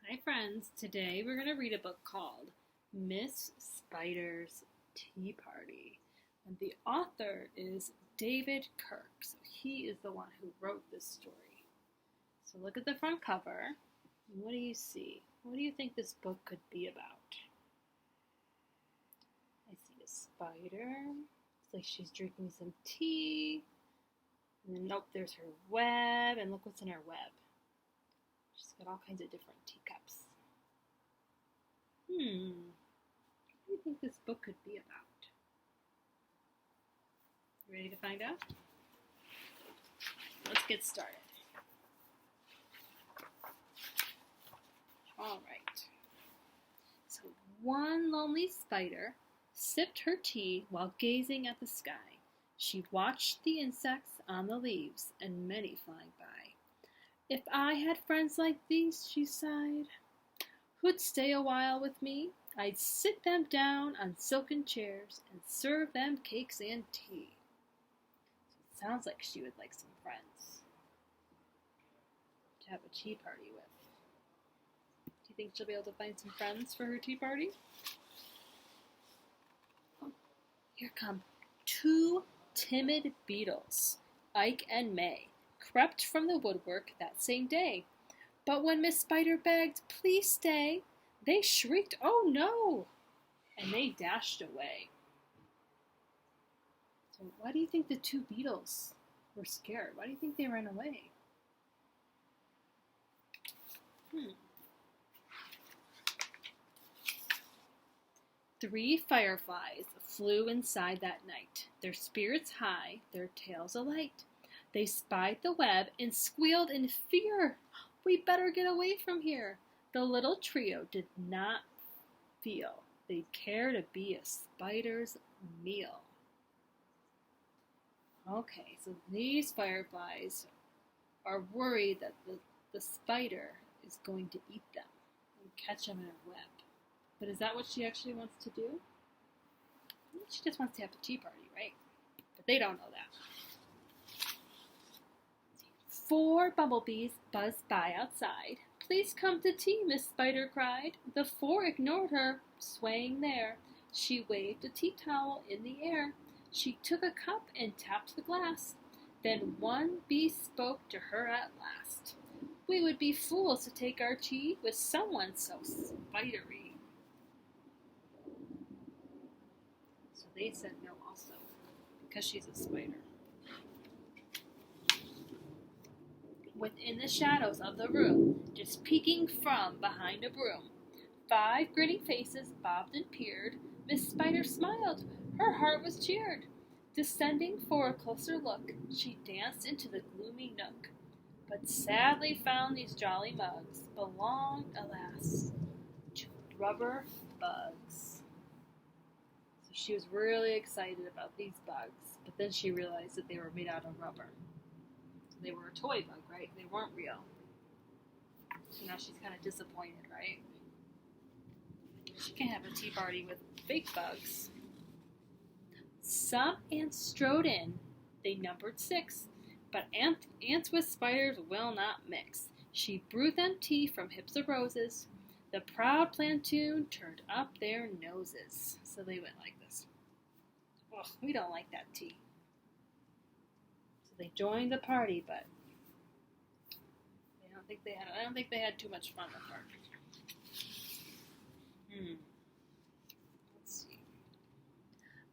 Hi friends, today we're going to read a book called Miss Spider's Tea Party. And the author is David Kirk, so he is the one who wrote this story. So look at the front cover, and what do you see? What do you think this book could be about? I see a spider, it's like she's drinking some tea, and then nope, there's her web, and look what's in her web. She's got all kinds of different teacups. What do you think this book could be about? You ready to find out? Let's get started. All right. So one lonely spider sipped her tea while gazing at the sky. She watched the insects on the leaves and many flying by. If I had friends like these, she sighed, who'd stay a while with me, I'd sit them down on silken chairs and serve them cakes and tea. So it sounds like she would like some friends to have a tea party with. Do you think she'll be able to find some friends for her tea party? Oh, here come two timid beetles, Ike and May, crept from the woodwork that same day. But when Miss Spider begged, "Please stay," they shrieked, "Oh no!" and they dashed away. So why do you think the two beetles were scared? Why do you think they ran away? Three fireflies flew inside that night, their spirits high, their tails alight. They spied the web and squealed in fear. "We better get away from here." The little trio did not feel they'd care to be a spider's meal. Okay, so these fireflies are worried that the spider is going to eat them and catch them in her web. But is that what she actually wants to do? She just wants to have a tea party, right? But they don't know that. 4 bumblebees buzzed by outside. "Please come to tea," Miss Spider cried. The 4 ignored her, swaying there. She waved a tea towel in the air. She took a cup and tapped the glass. Then one bee spoke to her at last. "We would be fools to take our tea with someone so spidery." So they said no also, because she's a spider. Within the shadows of the room, just peeking from behind a broom, 5 grinning faces bobbed and peered. Miss Spider smiled, her heart was cheered. Descending for a closer look, she danced into the gloomy nook, but sadly found these jolly mugs belonged, alas, to rubber bugs. So she was really excited about these bugs, but then she realized that they were made out of rubber. They were a toy bug, right? They weren't real. So now she's kind of disappointed, right? She can't have a tea party with fake bugs. Some ants strode in. They numbered 6. But ants with spiders will not mix. She brewed them tea from hips of roses. The proud plantoon turned up their noses. So they went like this. "Ugh, we don't like that tea." They joined the party, but I don't think they had too much fun with her. Let's see.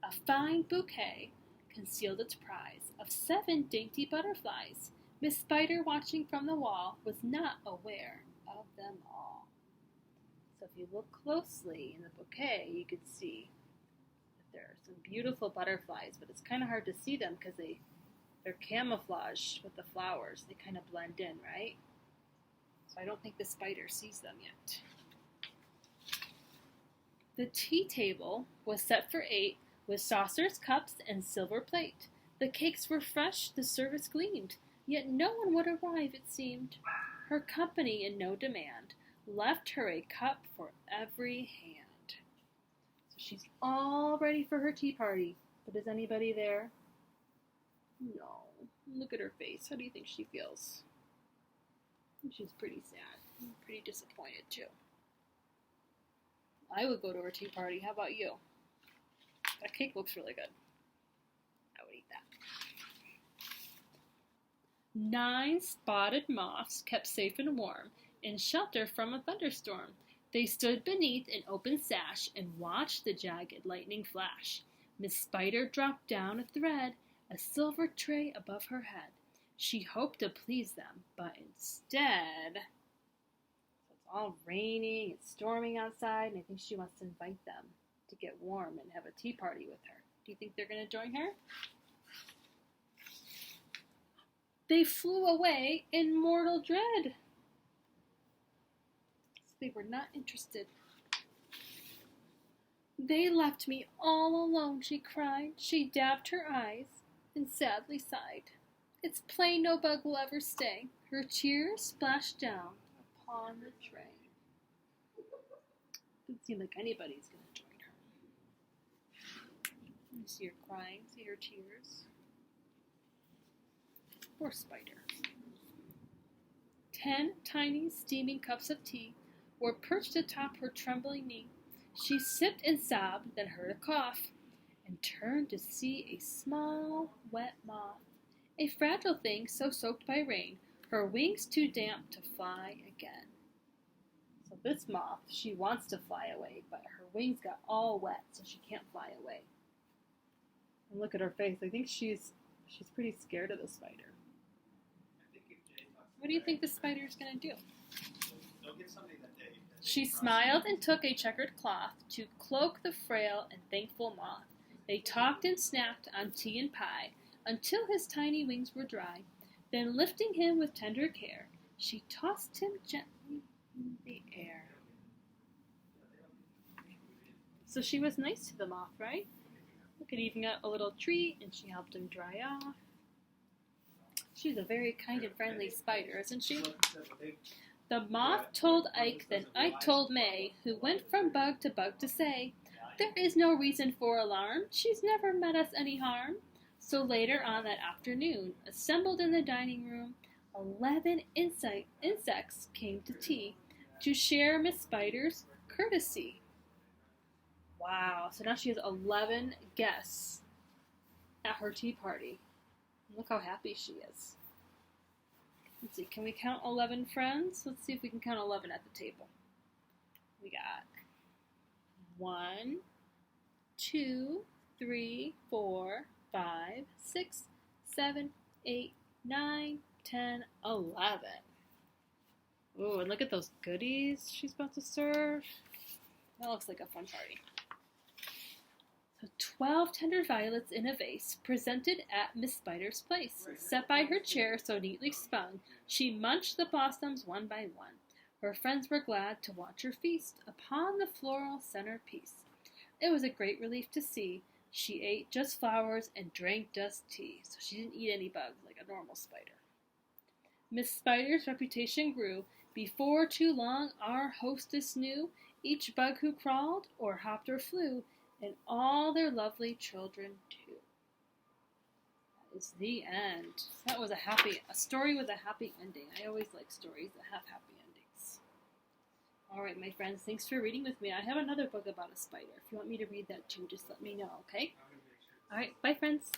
A fine bouquet concealed its prize of 7 dainty butterflies. Miss Spider, watching from the wall, was not aware of them all. So if you look closely in the bouquet, you could see that there are some beautiful butterflies, but it's kind of hard to see them because they're camouflaged with the flowers. They kind of blend in, right? So I don't think the spider sees them yet. The tea table was set for 8 with saucers, cups, and silver plate. The cakes were fresh, the service gleamed, yet no one would arrive, it seemed. Her company in no demand left her a cup for every hand. So she's all ready for her tea party, but is anybody there? No. Look at her face. How do you think she feels? She's pretty sad, pretty disappointed too. I would go to her tea party. How about you? That cake looks really good. I would eat that. 9 spotted moths kept safe and warm in shelter from a thunderstorm. They stood beneath an open sash and watched the jagged lightning flash. Miss Spider dropped down a thread, a silver tray above her head. She hoped to please them, but instead, it's all raining, it's storming outside, and I think she wants to invite them to get warm and have a tea party with her. Do you think they're going to join her? They flew away in mortal dread. They were not interested. They left me all alone, she cried. She dabbed her eyes and sadly sighed. It's plain no bug will ever stay. Her tears splashed down upon the tray. Doesn't seem like anybody's going to join her. You see her crying, see her tears. Poor Spider. 10 tiny steaming cups of tea were perched atop her trembling knee. She sipped and sobbed, then heard a cough, and turned to see a small, wet moth, a fragile thing so soaked by rain, her wings too damp to fly again. So this moth, she wants to fly away, but her wings got all wet, so she can't fly away. And look at her face. I think she's pretty scared of the spider. What do you think the spider's going to do? She smiled and took a checkered cloth to cloak the frail and thankful moth. They talked and snacked on tea and pie until his tiny wings were dry. Then, lifting him with tender care, she tossed him gently in the air. So she was nice to the moth, right? Look, it even got a little treat, and she helped him dry off. She's a very kind and friendly spider, isn't she? The moth told Ike, then Ike told May, who went from bug to say, there is no reason for alarm, she's never met us any harm. So later on that afternoon, assembled in the dining room, 11 insects came to tea to share Miss Spider's courtesy. Wow, so now she has 11 guests at her tea party. Look how happy she is. Let's see, can we count 11 friends? Let's see if we can count 11 at the table. We got 1, 2, 3, 4, 5, 6, 7, 8, 9, 10, 11. Ooh, and look at those goodies she's about to serve. That looks like a fun party. So 12 tender violets in a vase, presented at Miss Spider's place. Set by her chair so neatly spun, she munched the blossoms one by one. Her friends were glad to watch her feast upon the floral centerpiece. It was a great relief to see. She ate just flowers and drank just tea, so she didn't eat any bugs like a normal spider. Miss Spider's reputation grew. Before too long, our hostess knew each bug who crawled or hopped or flew, and all their lovely children too. That is the end. That was a story with a happy ending. I always like stories that have happy endings. Alright, my friends, thanks for reading with me. I have another book about a spider. If you want me to read that too, just let me know, okay? Alright, bye friends.